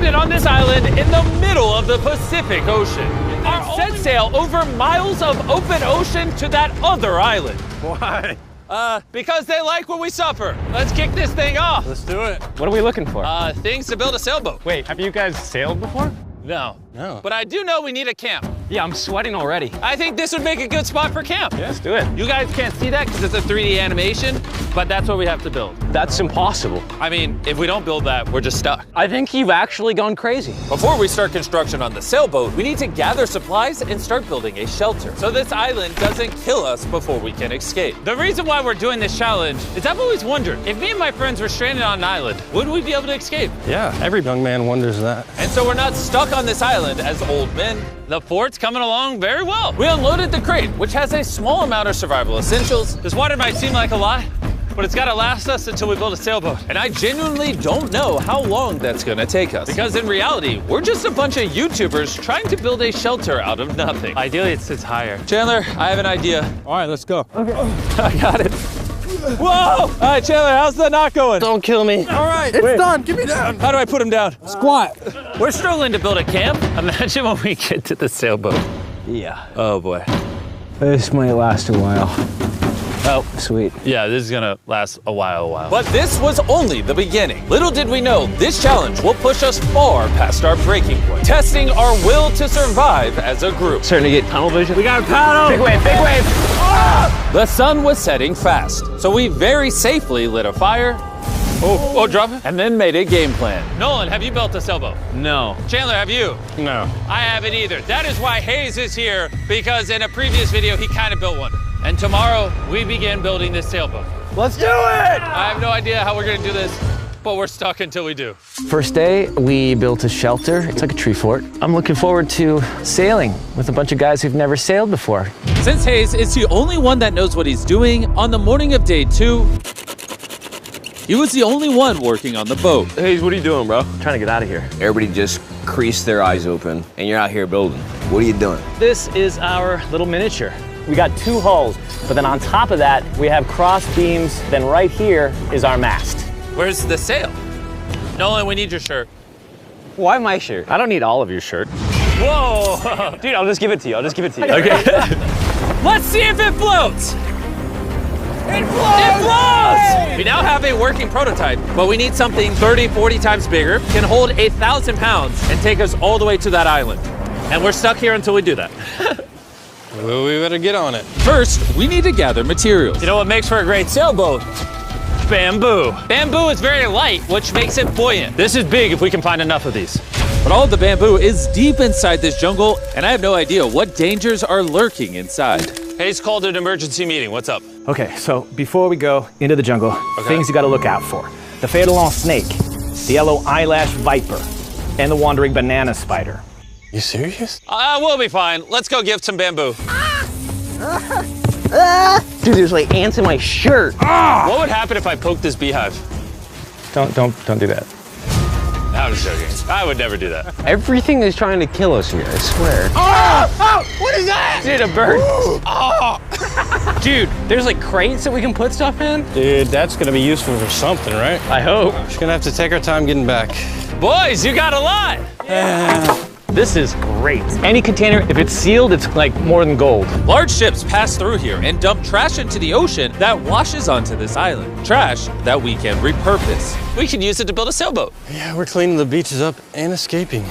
stranded on this island in the middle of the Pacific Ocean. And set sail over miles of open ocean to that other island. Why? Because they like what we suffer. Let's kick this thing off. Let's do it. What are we looking for? Things to build a sailboat. Wait, have you guys sailed before? No. No. But I do know we need a camp. Yeah, I'm sweating already. I think this would make a good spot for camp. Yeah, let's do it. You guys can't see that because it's a 3D animation, but that's what we have to build. That's impossible. I mean, if we don't build that, we're just stuck. I think you've actually gone crazy. Before we start construction on the sailboat, we need to gather supplies and start building a shelter so this island doesn't kill us before we can escape. The reason why we're doing this challenge is I've always wondered, if me and my friends were stranded on an island, would we be able to escape? Yeah, every young man wonders that. And so we're not stuck on this island as old men. The fort's coming along very well. We unloaded the crate, which has a small amount of survival essentials. This water might seem like a lot, but it's gotta last us until we build a sailboat. And I genuinely don't know how long that's gonna take us. Because in reality, we're just a bunch of YouTubers trying to build a shelter out of nothing. Ideally, it sits higher. Chandler, I have an idea. All right, let's go. I got it. Whoa! All right, Chandler, how's the knot going? Don't kill me. All right, it's done. Get me down. How do I put him down? Squat. We're struggling to build a camp. Imagine when we get to the sailboat. Yeah. Oh boy. This might last a while. Oh, sweet. Yeah, this is gonna last a while. But this was only the beginning. Little did we know, this challenge will push us far past our breaking point, testing our will to survive as a group. Starting to get tunnel vision. We got a paddle! Big wave, big wave! The sun was setting fast, so we very safely lit a fire. Oh, drop it. And then made a game plan. Nolan, have you built a sailboat? No. Chandler, have you? No. I haven't either. That is why Hayes is here, because in a previous video, he kind of built one. And tomorrow, we begin building this sailboat. Let's do it! I have no idea how we're gonna do this, but we're stuck until we do. First day, we built a shelter. It's like a tree fort. I'm looking forward to sailing with a bunch of guys who've never sailed before. Since Hayes is the only one that knows what he's doing, on the morning of day 2, he was the only one working on the boat. Hayes, what are you doing, bro? I'm trying to get out of here. Everybody just creased their eyes open, and you're out here building. What are you doing? This is our little miniature. We got 2 hulls, but then on top of that, we have cross beams. Then right here is our mast. Where's the sail? Nolan, we need your shirt. Why my shirt? I don't need all of your shirt. Whoa! Dude, I'll just give it to you. Okay. Let's see if it floats. It floats! We now have a working prototype, but we need something 30, 40 times bigger, can hold 1,000 pounds, and take us all the way to that island. And we're stuck here until we do that. Well, we better get on it. First, we need to gather materials. You know what makes for a great sailboat? Bamboo. Bamboo is very light, which makes it buoyant. This is big if we can find enough of these. But all of the bamboo is deep inside this jungle, and I have no idea what dangers are lurking inside. Hayes called an emergency meeting. What's up? Okay, so before we go into the jungle, things you gotta look out for. The Phédalon snake, the yellow eyelash viper, and the wandering banana spider. You serious? We'll be fine. Let's go give some bamboo. Dude, there's like ants in my shirt. What would happen if I poked this beehive? Don't do that. I'm just joking. I would never do that. Everything is trying to kill us here, I swear. What is that? Dude, a bird. Dude, there's like crates that we can put stuff in? Dude, that's gonna be useful for something, right? I hope. Just gonna have to take our time getting back. Boys, you got a lot. This is great. Any container, if it's sealed, it's like more than gold. Large ships pass through here and dump trash into the ocean that washes onto this island. Trash that we can repurpose. We can use it to build a sailboat. Yeah, we're cleaning the beaches up and escaping.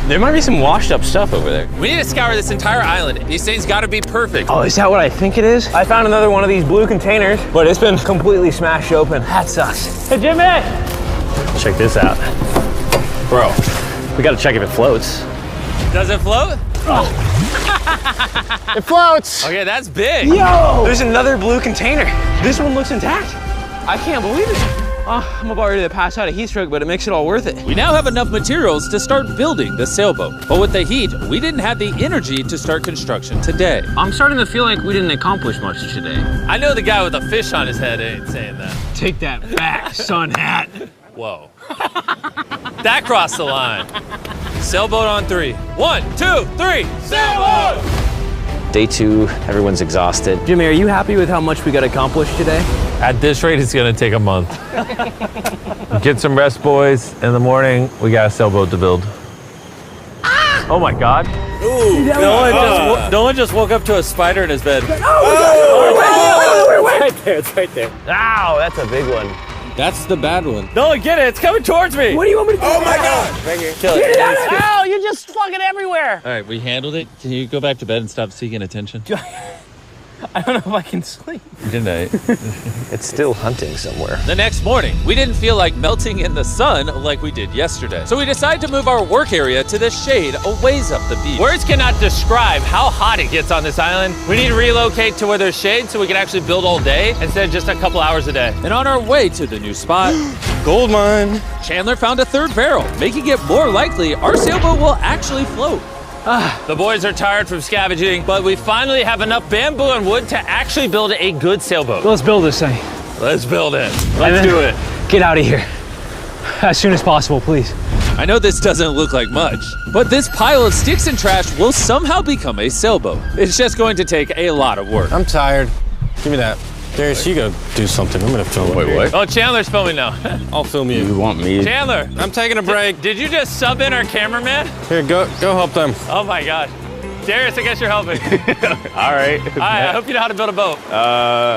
There might be some washed up stuff over there. We need to scour this entire island. These things gotta be perfect. Oh, is that what I think it is? I found another one of these blue containers, but it's been completely smashed open. That sucks. Hey, Jimmy! Check this out. Bro, we gotta check if it floats. Does it float? It floats! Okay, that's big. Yo! There's another blue container. This one looks intact. I can't believe it. I'm about ready to pass out a heat stroke, but it makes it all worth it. We now have enough materials to start building the sailboat. But with the heat, we didn't have the energy to start construction today. I'm starting to feel like we didn't accomplish much today. I know the guy with a fish on his head ain't saying that. Take that back, sun hat. Whoa. That crossed the line. Sailboat on 3. 1, 2, 3, sailboat! Day 2, everyone's exhausted. Jimmy, are you happy with how much we got accomplished today? At this rate, it's gonna take a month. Get some rest, boys. In the morning, we got a sailboat to build. Oh my God. Nolan just woke up to a spider in his bed. It's right there. Ow, that's a big one. That's the bad one. Nolan, get it. It's coming towards me. What do you want me to do? Oh my God! Right here. Kill it. Ow, you're just fucking everywhere. All right, we handled it. Can you go back to bed and stop seeking attention? I don't know if I can sleep. Good night. It's still hunting somewhere. The next morning, we didn't feel like melting in the sun like we did yesterday. So we decided to move our work area to the shade a ways up the beach. Words cannot describe how hot it gets on this island. We need to relocate to where there's shade so we can actually build all day instead of just a couple hours a day. And on our way to the new spot, Gold mine. Chandler found a third barrel, making it more likely our sailboat will actually float. The boys are tired from scavenging, but we finally have enough bamboo and wood to actually build a good sailboat. Let's build this thing. Let's build it. Let's do it. Get out of here. As soon as possible, please. I know this doesn't look like much, but this pile of sticks and trash will somehow become a sailboat. It's just going to take a lot of work. I'm tired. Give me that. Darius, you go do something. I'm gonna film. Wait, what? Oh, Chandler's filming now. I'll film you. You want me? Chandler, I'm taking a break. did you just sub in our cameraman? Here, go help them. Oh my God. Darius, I guess you're helping. All right. I hope you know how to build a boat.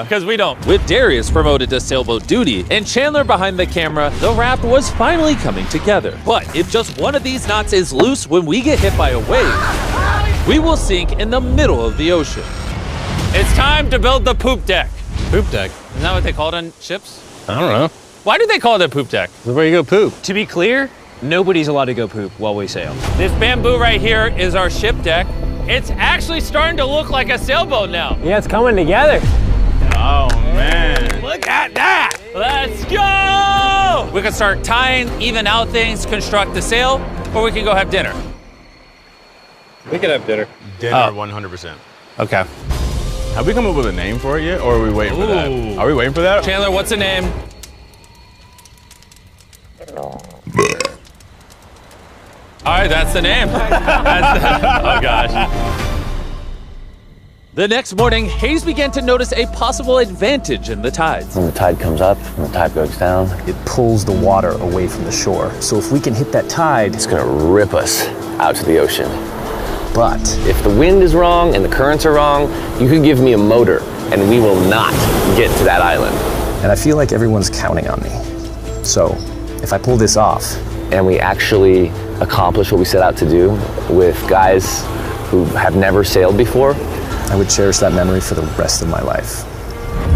Because we don't. With Darius promoted to sailboat duty and Chandler behind the camera, the raft was finally coming together. But if just one of these knots is loose when we get hit by a wave, we will sink in the middle of the ocean. It's time to build the poop deck. Poop deck. Isn't that what they call it on ships? I don't know. Why do they call it a poop deck? This is where you go poop. To be clear, nobody's allowed to go poop while we sail. This bamboo right here is our ship deck. It's actually starting to look like a sailboat now. Yeah, it's coming together. Oh man. Look at that. Let's go. We can start tying, even out things, construct the sail, or we can go have dinner. We can have dinner. Dinner, 100%. Okay. Have we come up with a name for it yet, or are we waiting for that? Ooh. Are we waiting for that? Chandler, what's the name? All right, that's the name. Oh gosh. The next morning, Hayes began to notice a possible advantage in the tides. When the tide comes up and the tide goes down, It pulls the water away from the shore. So if we can hit that tide, it's gonna rip us out to the ocean. but If the wind is wrong and the currents are wrong, you could give me a motor and we will not get to that island. and I feel like everyone's counting on me. So if I pull this off, And we actually accomplish what we set out to do with guys who have never sailed before, I would cherish that memory for the rest of my life.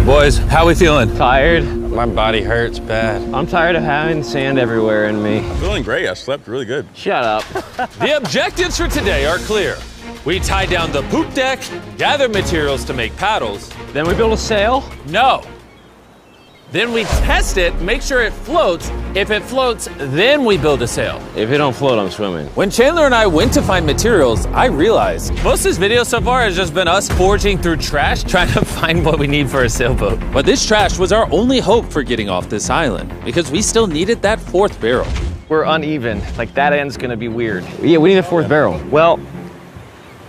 Boys, how we feeling? Tired. My body hurts bad. I'm tired of having sand everywhere in me. Feeling great. I slept really good. Shut up. The objectives for today are clear. We tie down the poop deck, gather materials to make paddles. Then we build a sail. No. Then we test it, make sure it floats. If it floats, then we build a sail. If it don't float, I'm swimming. When Chandler and I went to find materials, I realized most of this video so far has just been us foraging through trash, trying to find what we need for a sailboat. But this trash was our only hope for getting off this island, because we still needed that fourth barrel. We're uneven. Like that end's gonna be weird. Yeah, we need a fourth barrel. Well,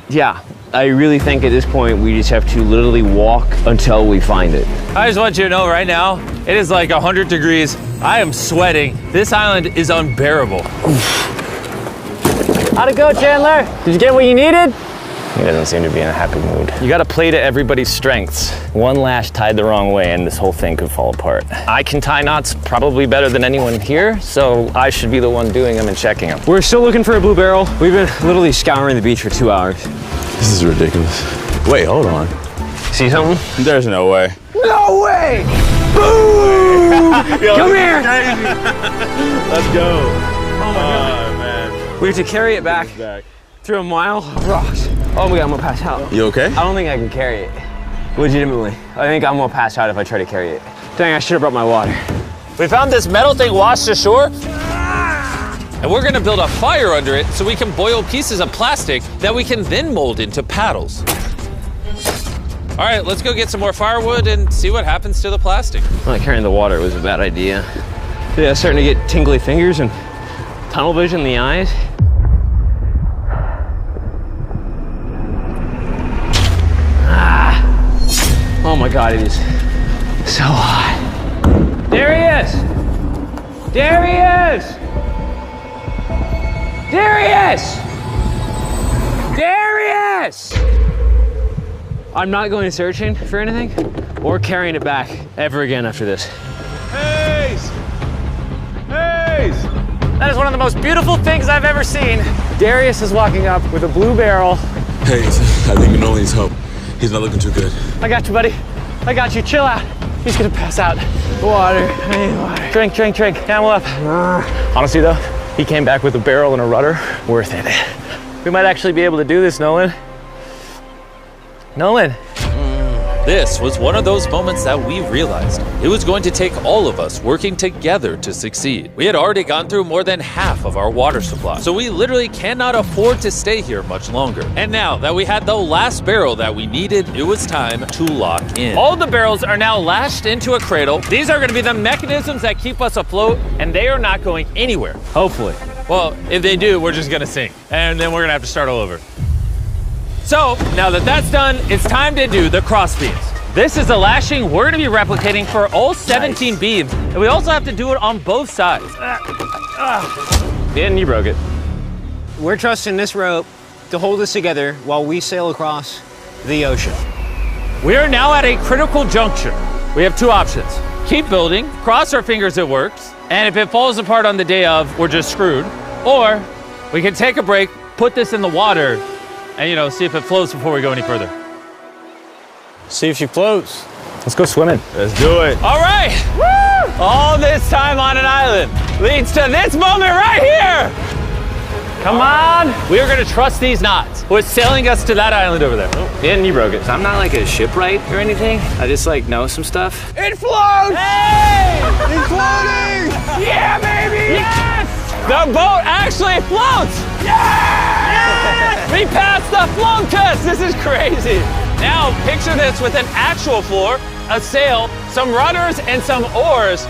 yeah. I really think at this point we just have to literally walk until we find it. I just want you to know right now, it is like 100 degrees. I am sweating. This island is unbearable. How'd it go, Chandler? Did you get what you needed? he doesn't seem to be in a happy mood. You gotta play to everybody's strengths. One lash tied the wrong way and this whole thing could fall apart. I can tie knots probably better than anyone here, so I should be the one doing them and checking them. We're still looking for a blue barrel. We've been literally scouring the beach for 2 hours. This is ridiculous. Wait, hold on. See something? There's no way. No way! Boom! Come here! Let's go. Oh, man. We have to carry it back through a mile of rocks. Oh my God, I'm gonna pass out. You okay? I don't think I can carry it. Legitimately. I think I'm gonna pass out if I try to carry it. Dang, I should have brought my water. We found this metal thing washed ashore, and we're gonna build a fire under it so we can boil pieces of plastic that we can then mold into paddles. All right, let's go get some more firewood and see what happens to the plastic. Well, carrying the water was a bad idea. Yeah, starting to get tingly fingers and tunnel vision in the eyes. Oh my God, it is so hot. There he is! Darius! Darius! Darius! I'm not going searching for anything or carrying it back ever again after this. Hayes! Hayes! That is one of the most beautiful things I've ever seen. Darius is walking up with a blue barrel. Hayes, I think Nolan needs help. He's not looking too good. I got you, buddy. I got you. Chill out. He's gonna pass out. Water. I need water. Drink, drink, drink. Camel up. Honestly, though, he came back with a barrel and a rudder. Worth it. We might actually be able to do this, Nolan. Nolan. This was one of those moments that we realized it was going to take all of us working together to succeed. We had already gone through more than half of our water supply, so we literally cannot afford to stay here much longer. And now that we had the last barrel that we needed, it was time to lock in. All the barrels are now lashed into a cradle. These are going to be the mechanisms that keep us afloat, and they are not going anywhere. Hopefully. Well, if they do, we're just going to sink, and then we're going to have to start all over. So, now that that's done, it's time to do the cross beams. This is the lashing we're gonna be replicating for all 17 beams, and we also have to do it on both sides. And you broke it. We're trusting this rope to hold us together while we sail across the ocean. We are now at a critical juncture. We have two options. Keep building, cross our fingers it works, and if it falls apart on the day of, we're just screwed. Or we can take a break, put this in the water, and see if it floats before we go any further. See if she floats. Let's go swimming. Let's do it. All right, woo! All this time on an island leads to this moment right here. Come on. We are gonna trust these knots. Who is sailing us to that island over there. And you broke it. I'm not like a shipwright or anything. I just know some stuff. It floats! Hey! It's floating! Yeah, baby! Yes! The boat actually floats! Yes! We passed the float test! This is crazy! Now, picture this with an actual floor, a sail, some rudders, and some oars.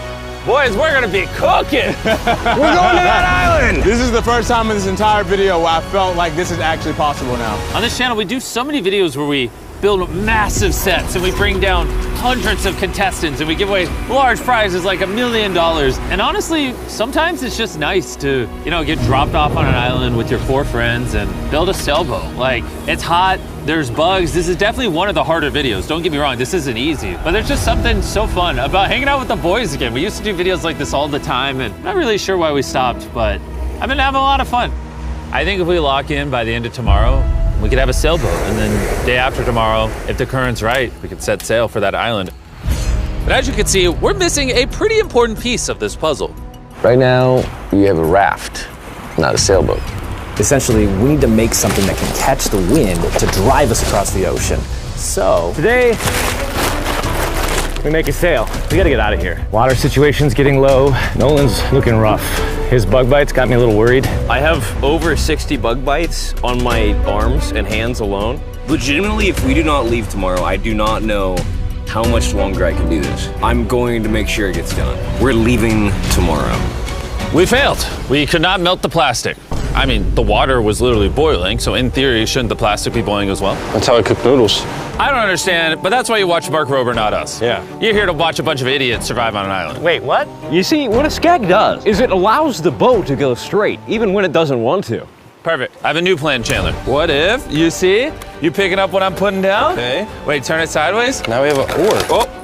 Boys, we're gonna be cooking! We're going to that island! This is the first time in this entire video where I felt like this is actually possible now. On this channel, we do so many videos where we build massive sets and we bring down hundreds of contestants and we give away large prizes like $1 million. And honestly, sometimes it's just nice to, get dropped off on an island with your 4 friends and build a sailboat. Like, it's hot, there's bugs. This is definitely one of the harder videos. Don't get me wrong, this isn't easy. But there's just something so fun about hanging out with the boys again. We used to do videos like this all the time and I'm not really sure why we stopped, but I've been having a lot of fun. I think if we lock in by the end of tomorrow, we could have a sailboat, and then day after tomorrow, if the current's right, we could set sail for that island. But as you can see, we're missing a pretty important piece of this puzzle. Right now, you have a raft, not a sailboat. Essentially, we need to make something that can catch the wind to drive us across the ocean. So, Today, we make a sail. We gotta get out of here. Water situation's getting low. Nolan's looking rough. His bug bites got me a little worried. I have over 60 bug bites on my arms and hands alone. Legitimately, if we do not leave tomorrow, I do not know how much longer I can do this. I'm going to make sure it gets done. We're leaving tomorrow. We failed. We could not melt the plastic. I mean, the water was literally boiling, so in theory, shouldn't the plastic be boiling as well? That's how I cook noodles. I don't understand, but that's why you watch Mark Rober, not us. Yeah. You're here to watch a bunch of idiots survive on an island. Wait, what? You see, what a skag does is it allows the boat to go straight, even when it doesn't want to. Perfect. I have a new plan, Chandler. What if, you picking up what I'm putting down? Okay. Wait, turn it sideways? Now we have an oar. Oh.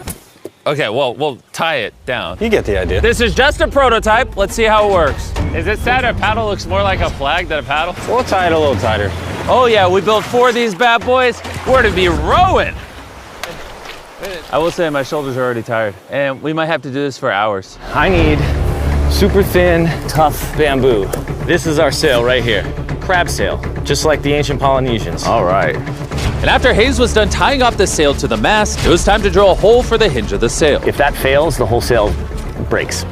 Okay, well, we'll tie it down. You get the idea. This is just a prototype. Let's see how it works. Is it sad our paddle looks more like a flag than a paddle? We'll tie it a little tighter. Oh yeah, we built 4 of these bad boys. We're to be rowing. I will say my shoulders are already tired, and we might have to do this for hours. I need super thin, tough bamboo. This is our sail right here. Crab sail, just like the ancient Polynesians. All right. And after Hayes was done tying off the sail to the mast, it was time to drill a hole for the hinge of the sail. If that fails, the whole sail breaks.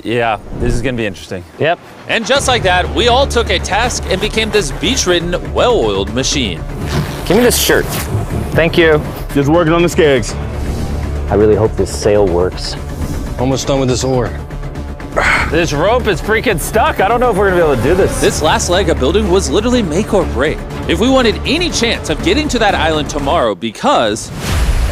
Yeah, this is gonna be interesting. Yep. And just like that, we all took a task and became this beach-ridden, well-oiled machine. Give me this shirt. Thank you. Just working on the skegs. I really hope this sail works. Almost done with this oar. This rope is freaking stuck. I don't know if we're gonna be able to do this. This last leg of building was literally make or break. If we wanted any chance of getting to that island tomorrow, because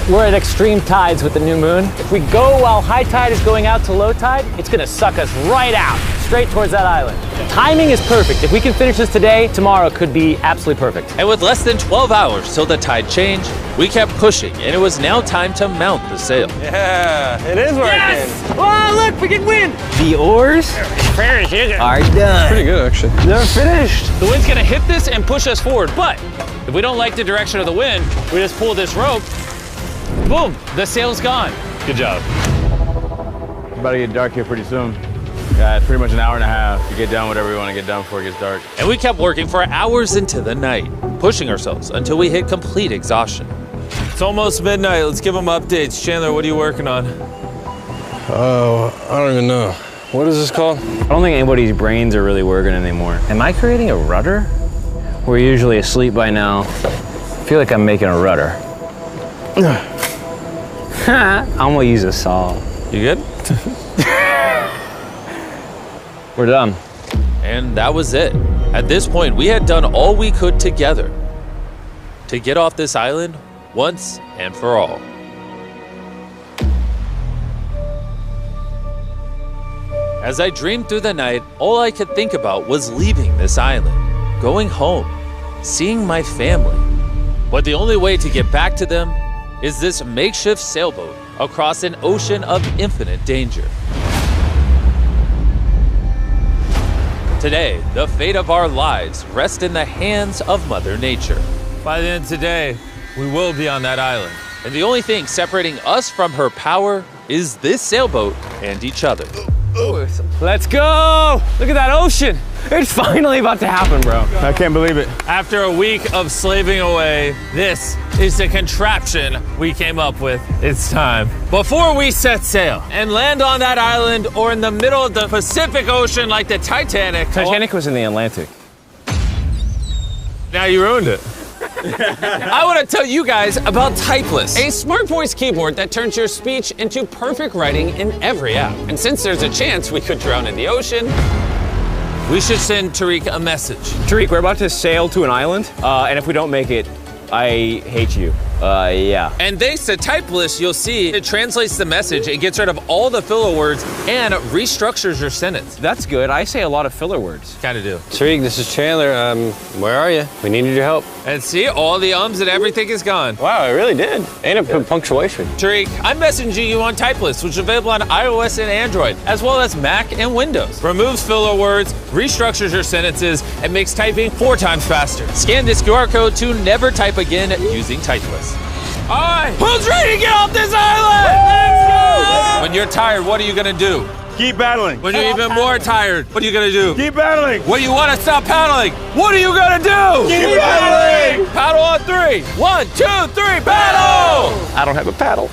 We're at extreme tides with the new moon. If we go while high tide is going out to low tide, it's gonna suck us right out, straight towards that island. Timing is perfect. If we can finish this today, tomorrow could be absolutely perfect. And with less than 12 hours till the tide changed, we kept pushing, and it was now time to mount the sail. Yeah, it is working. Yes! Oh, look, we can win! The oars are done. Pretty good, actually. They're finished. The wind's gonna hit this and push us forward, but if we don't like the direction of the wind, we just pull this rope, boom, the sail's gone. Good job. It's about to get dark here pretty soon. Yeah, it's pretty much an hour and a half to get done whatever we want to get done before it gets dark. And we kept working for hours into the night, pushing ourselves until we hit complete exhaustion. It's almost midnight. Let's give them updates. Chandler, what are you working on? Oh, I don't even know. What is this called? I don't think anybody's brains are really working anymore. Am I creating a rudder? We're usually asleep by now. I feel like I'm making a rudder. I'm gonna use a saw. You good? We're done. And that was it. At this point, we had done all we could together to get off this island once and for all. As I dreamed through the night, all I could think about was leaving this island, going home, seeing my family. But the only way to get back to them is this makeshift sailboat across an ocean of infinite danger. Today, the fate of our lives rests in the hands of Mother Nature. By the end of today, we will be on that island. And the only thing separating us from her power is this sailboat and each other. Let's go! Look at that ocean. It's finally about to happen, bro. I can't believe it. After a week of slaving away, this is the contraption we came up with. It's time. Before we set sail and land on that island or in the middle of the Pacific Ocean like the Titanic. Titanic was in the Atlantic. Now you ruined it. I want to tell you guys about Typeless, a smart voice keyboard that turns your speech into perfect writing in every app. And since there's a chance we could drown in the ocean, we should send Tariq a message. Tariq, we're about to sail to an island, and if we don't make it, I hate you. Yeah. And thanks to Typeless, you'll see it translates the message, it gets rid of all the filler words, and it restructures your sentence. That's good. I say a lot of filler words. Kinda do. Tariq, this is Chandler. Where are you? We needed your help. And see, all the ums and everything is gone. Wow, it really did. And a punctuation. Tariq, I'm messaging you on Typeless, which is available on iOS and Android, as well as Mac and Windows. Removes filler words, restructures your sentences, and makes typing 4 times faster. Scan this QR code to never type again using Typeless. All right, who's ready to get off this island? Let's go! When you're tired, what are you gonna do? Keep battling. When you're even more tired, what are you gonna do? Keep battling. When you wanna stop paddling, what are you gonna do? Keep battling. Paddle on 3. 1, 2, 3, paddle! I don't have a paddle.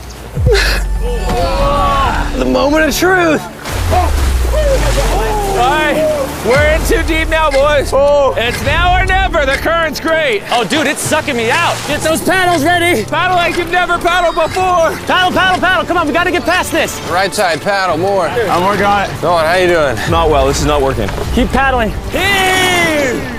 The moment of truth. All right, we're in too deep now, boys. It's now or never. The current's great. Oh, dude, it's sucking me out. Get those paddles ready. Paddle like you've never paddled before. Paddle, paddle, paddle. Come on, we gotta get past this. Right side, paddle more. I'm working on it. Go on, how you doing? Not well, this is not working. Keep paddling. Heave!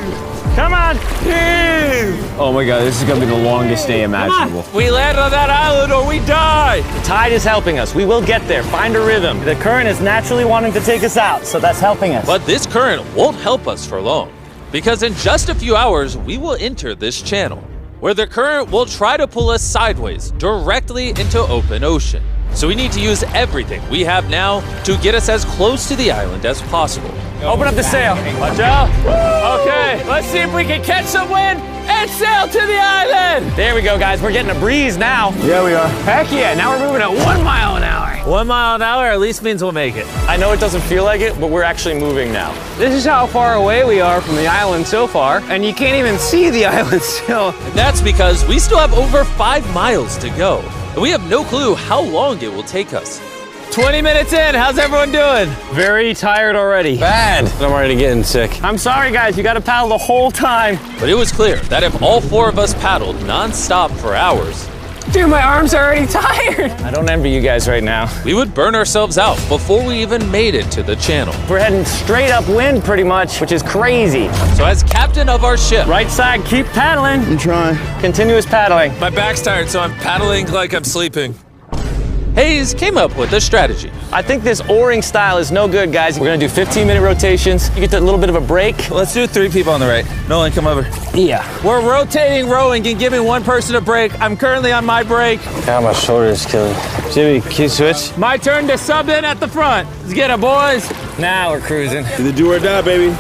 Come on, heave! Oh my God, this is gonna be the longest day imaginable. We land on that island or we die. The tide is helping us. We will get there. Find a rhythm. The current is naturally wanting to take us out, so that's helping us. But this current won't help us for long, because in just a few hours, we will enter this channel, where the current will try to pull us sideways, directly into open ocean. So we need to use everything we have now to get us as close to the island as possible. Open up the sail. Watch out. Okay, let's see if we can catch some wind and sail to the island. There we go, guys. We're getting a breeze now. Yeah, we are. Heck yeah, now we're moving at 1 mile an hour. 1 mile an hour at least means we'll make it. I know it doesn't feel like it, but we're actually moving now. This is how far away we are from the island so far, and you can't even see the island still. And that's because we still have over 5 miles to go, and we have no clue how long it will take us. 20 minutes in, how's everyone doing? Very tired already. Bad. I'm already getting sick. I'm sorry, guys. You got to paddle the whole time. But it was clear that if all 4 of us paddled non-stop for hours, Dude, my arms are already tired. I don't envy you guys right now. We would burn ourselves out before we even made it to the channel. We're heading straight upwind pretty much, which is crazy. So as captain of our ship, Right side, keep paddling. I'm trying. Continuous paddling. my back's tired, so I'm paddling like I'm sleeping. Hayes came up with a strategy. I think this oaring style is no good, guys. We're gonna do 15-minute rotations. You get a little bit of a break. Let's do 3 people on the right. Nolan, come over. Yeah. We're rotating rowing and giving one person a break. I'm currently on my break. God, my shoulder is killing. Jimmy, can you switch? My turn to sub in at the front. Let's get it, boys. Now we're cruising. Either do or die, baby.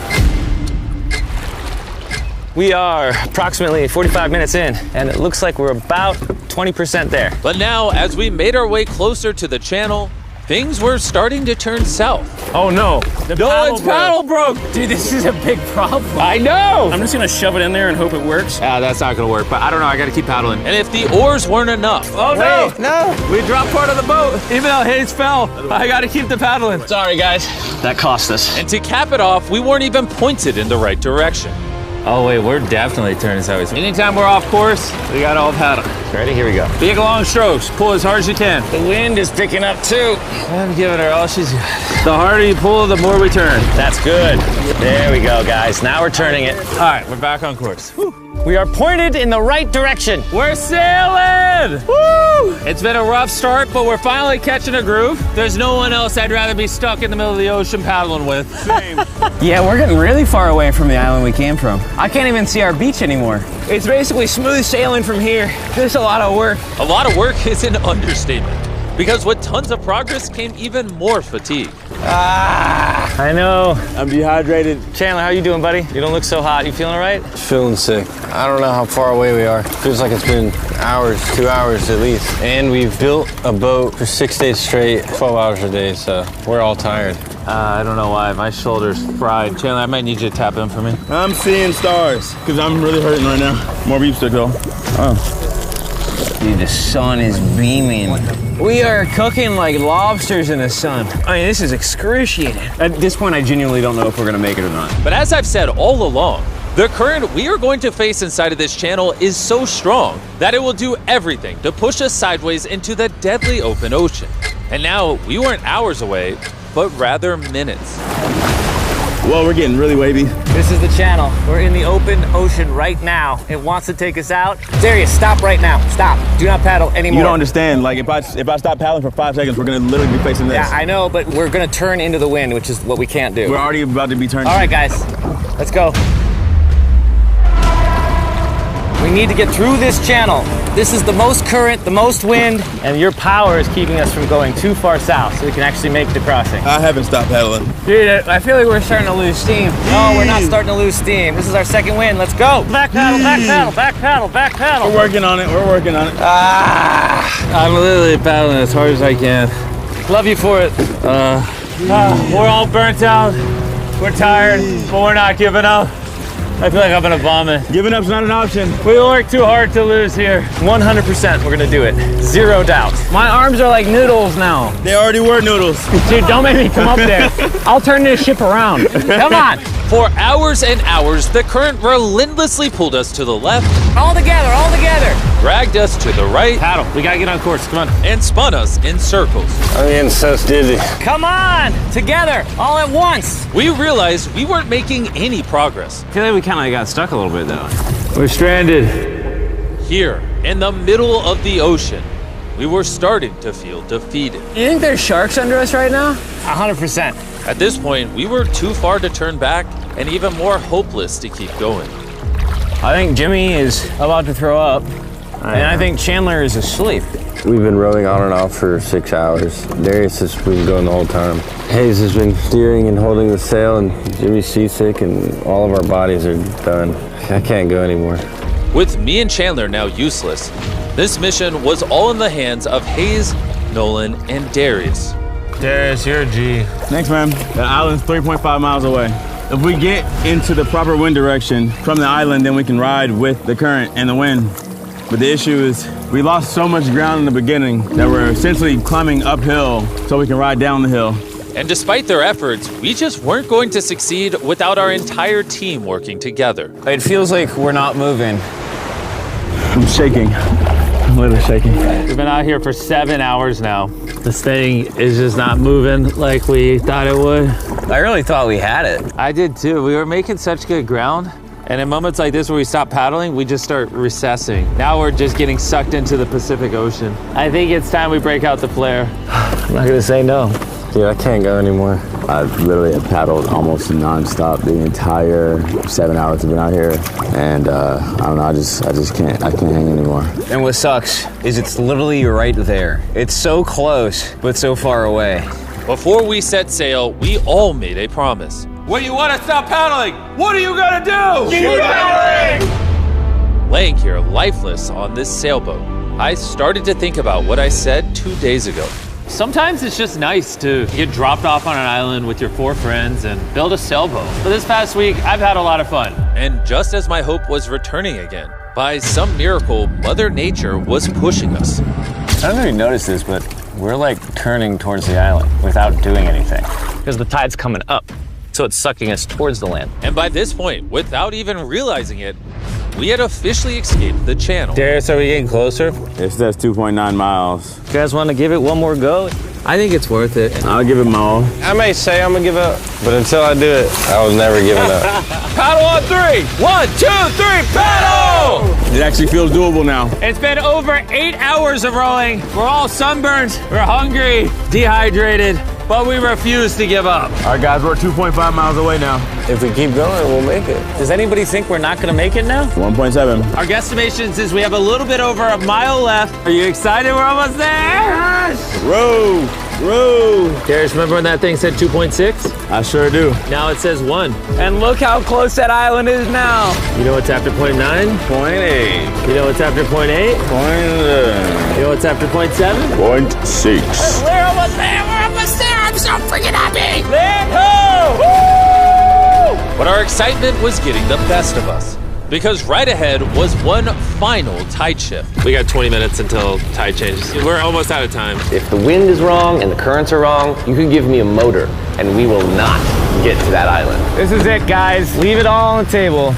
We are approximately 45 minutes in, and it looks like we're about 20% there. But now, as we made our way closer to the channel, things were starting to turn south. Oh no. Nolan's paddle broke. Dude, this is a big problem. I know. I'm just gonna shove it in there and hope it works. That's not gonna work, but I don't know, I gotta keep paddling. And if the oars weren't enough. Oh no. No. We dropped part of the boat. Even though Hayes fell, I gotta keep the paddling. Sorry, guys. That cost us. And to cap it off, we weren't even pointed in the right direction. Oh wait, we're definitely turning sideways. Anytime we're off course, we got all paddle. Ready? Here we go. Big long strokes. Pull as hard as you can. The wind is picking up too. I'm giving her all she's got. The harder you pull, the more we turn. That's good. There we go, guys. Now we're turning it. All right, we're back on course. We are pointed in the right direction. We're sailing! Woo! It's been a rough start, but we're finally catching a groove. There's no one else I'd rather be stuck in the middle of the ocean paddling with. Yeah, we're getting really far away from the island we came from. I can't even see our beach anymore. It's basically smooth sailing from here. There's a lot of work. A lot of work is an understatement, because with tons of progress came even more fatigue. I know. I'm dehydrated. Chandler, how you doing, buddy? You don't look so hot. You feeling all right? Feeling sick. I don't know how far away we are. Feels like it's been hours, 2 hours at least. And we've built a boat for 6 days straight, 12 hours a day, so we're all tired. I don't know why, my shoulder's fried. Chandler, I might need you to tap in for me. I'm seeing stars because I'm really hurting right now. More beeps to go. Dude, the sun is beaming. We are cooking like lobsters in the sun. I mean, this is excruciating. At this point, I genuinely don't know if we're gonna make it or not. But as I've said all along, the current we are going to face inside of this channel is so strong that it will do everything to push us sideways into the deadly open ocean. And now we weren't hours away, but rather minutes. Well, we're getting really wavy. This is the channel. We're in the open ocean right now. It wants to take us out. Darius, stop right now. Stop. Do not paddle anymore. You don't understand. Like, if I stop paddling for 5 seconds, we're gonna literally be facing this. Yeah, I know, but we're gonna turn into the wind, which is what we can't do. We're already about to be turning. All right, guys, let's go. We need to get through this channel. This is the most current, the most wind, and your power is keeping us from going too far south so we can actually make the crossing. I haven't stopped paddling. Dude, I feel like we're starting to lose steam. No, we're not starting to lose steam. This is our second wind. Let's go. Back paddle, back paddle, back paddle, back paddle. We're working on it. We're working on it. I'm literally paddling as hard as I can. Love you for it. We're all burnt out. We're tired, but we're not giving up. I feel like I'm gonna vomit. Giving up's not an option. We work too hard to lose here. 100% we're gonna do it. Zero doubt. My arms are like noodles now. They already were noodles. Dude, don't make me come up there. I'll turn this ship around. Come on. For hours and hours, the current relentlessly pulled us to the left, All together, all together. dragged us to the right, Paddle, we gotta get on course, come on. and spun us in circles. I'm getting so dizzy. Come on, together, all at once. We realized we weren't making any progress. I feel like we kind of got stuck a little bit though. We're stranded. Here, in the middle of the ocean, we were starting to feel defeated. You think there's sharks under us right now? 100%. At this point, we were too far to turn back and even more hopeless to keep going. I think Jimmy is about to throw up, and I think Chandler is asleep. We've been rowing on and off for 6 hours. Darius has been going the whole time. Hayes has been steering and holding the sail, and Jimmy's seasick, and all of our bodies are done. I can't go anymore. With me and Chandler now useless, this mission was all in the hands of Hayes, Nolan, and Darius. Darius, you're a G. Thanks, man. The island's 3.5 miles away. If we get into the proper wind direction from the island, then we can ride with the current and the wind. But the issue is we lost so much ground in the beginning that we're essentially climbing uphill so we can ride down the hill. And despite their efforts, we just weren't going to succeed without our entire team working together. It feels like we're not moving. I'm shaking. I'm a little shaky. We've been out here for 7 hours now. This thing is just not moving like we thought it would. I really thought we had it. I did too. We were making such good ground. And in moments like this where we stop paddling, we just start recessing. Now we're just getting sucked into the Pacific Ocean. I think it's time we break out the flare. I'm not gonna say no. Dude, I can't go anymore. I literally have paddled almost nonstop the entire 7 hours I've been out here, and I don't know. I just can't. I can't hang anymore. And what sucks is it's literally right there. It's so close, but so far away. Before we set sail, we all made a promise. When you want to stop paddling, what are you gonna do? Keep paddling! Laying here lifeless on this sailboat, I started to think about what I said 2 days ago. Sometimes it's just nice to get dropped off on an island with your 4 friends and build a sailboat. But this past week, I've had a lot of fun. And just as my hope was returning again, by some miracle, Mother Nature was pushing us. I don't know if you noticed this, but we're like turning towards the island without doing anything. Because the tide's coming up, so it's sucking us towards the land. And by this point, without even realizing it, we had officially escaped the channel. Darius, are we getting closer? It says 2.9 miles. You guys want to give it one more go? I think it's worth it. I'll give it my all. I may say I'm gonna give up, but until I do it, I was never giving up. Paddle on 3! 1, 2, 3, paddle! It actually feels doable now. It's been over 8 hours of rowing. We're all sunburned, we're hungry, dehydrated, but we refuse to give up. All right, guys, we're 2.5 miles away now. If we keep going, we'll make it. Does anybody think we're not going to make it now? 1.7. Our guesstimation is we have a little bit over a mile left. Are you excited? We're almost there! Row, row. Darius, remember when that thing said 2.6? I sure do. Now it says 1. And look how close that island is now. You know what's after 0.9? 0.8. You know what's after 0.8? 0.6. You know what's after 0.7? We're almost there. We're almost there. I'm so freaking happy. Land ho! Woo! But our excitement was getting the best of us. Because right ahead was one final tide shift. We got 20 minutes until tide changes. We're almost out of time. If the wind is wrong and the currents are wrong, you can give me a motor and we will not get to that island. This is it, guys. Leave it all on the table.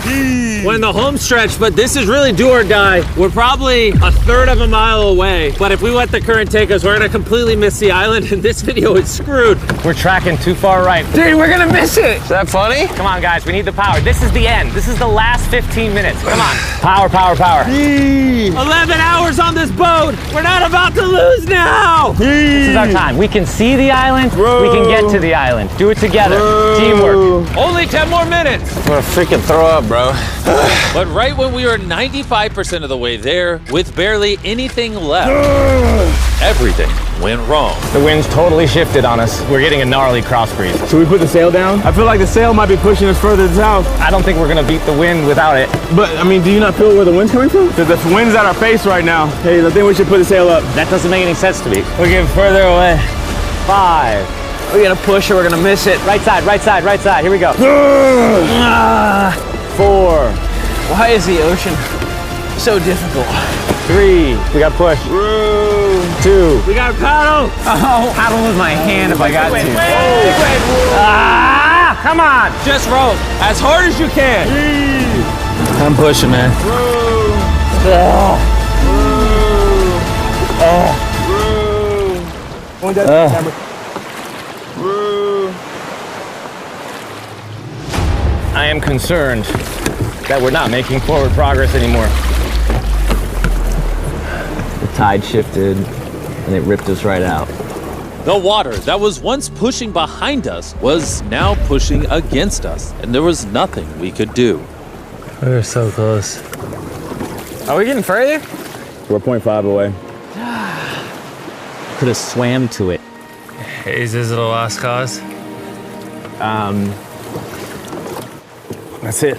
We're in the home stretch, but this is really do or die. We're probably a third of a mile away, but if we let the current take us, we're gonna completely miss the island, and this video is screwed. We're tracking too far right. Dude, we're gonna miss it. Is that funny? Come on, guys. We need the power. This is the end. This is the last 15 minutes. Come on. Power, power, power. 11 hours on this boat. We're not about to lose now. This is our time. We can see the island. We can get to the island. Do it together. Teamwork. Only 10 more minutes. I'm gonna freaking throw up, bro. But right when we were 95% of the way there, with barely anything left, everything went wrong. The wind's totally shifted on us. We're getting a gnarly cross breeze. Should we put the sail down? I feel like the sail might be pushing us further south. I don't think we're gonna beat the wind without it. But, I mean, do you not feel where the wind's coming from? Because the wind's at our face right now. Hey, I think we should put the sail up. That doesn't make any sense to me. We're getting further away. 5. We're gonna push or we're gonna miss it. Right side, right side, right side. Here we go. 4. Why is the ocean so difficult? 3. We got push. 2. We got a paddle. Oh, paddle with my hand if I got to. Ah! Come on. Just row as hard as you can. I'm pushing, man. I am concerned that we're not making forward progress anymore. The tide shifted and it ripped us right out. The water that was once pushing behind us was now pushing against us, and there was nothing we could do. We were so close. Are we getting further? We're 0.5 away. Could have swam to it. Is this a lost cause? That's it.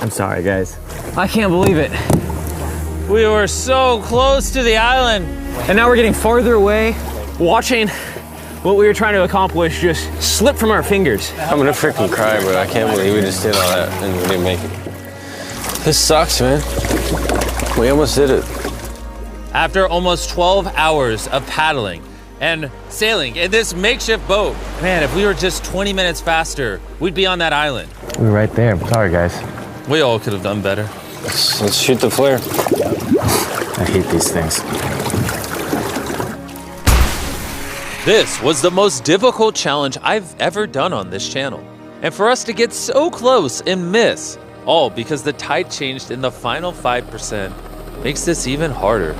I'm sorry, guys. I can't believe it. We were so close to the island. And now we're getting farther away, watching what we were trying to accomplish just slip from our fingers. I'm gonna freaking cry, bro. I can't believe we just did all that and we didn't make it. This sucks, man. We almost did it. After almost 12 hours of paddling and sailing in this makeshift boat, man, if we were just 20 minutes faster, we'd be on that island. We're right there. I'm sorry, guys. We all could have done better. Let's shoot the flare. I hate these things. This was the most difficult challenge I've ever done on this channel. And for us to get so close and miss, all because the tide changed in the final 5%, makes this even harder.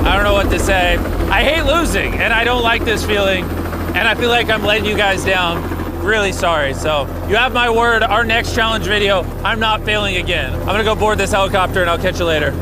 I don't know what to say. I hate losing, and I don't like this feeling, and I feel like I'm letting you guys down. Really sorry. So you have my word, our next challenge video, I'm not failing again. I'm gonna go board this helicopter and I'll catch you later.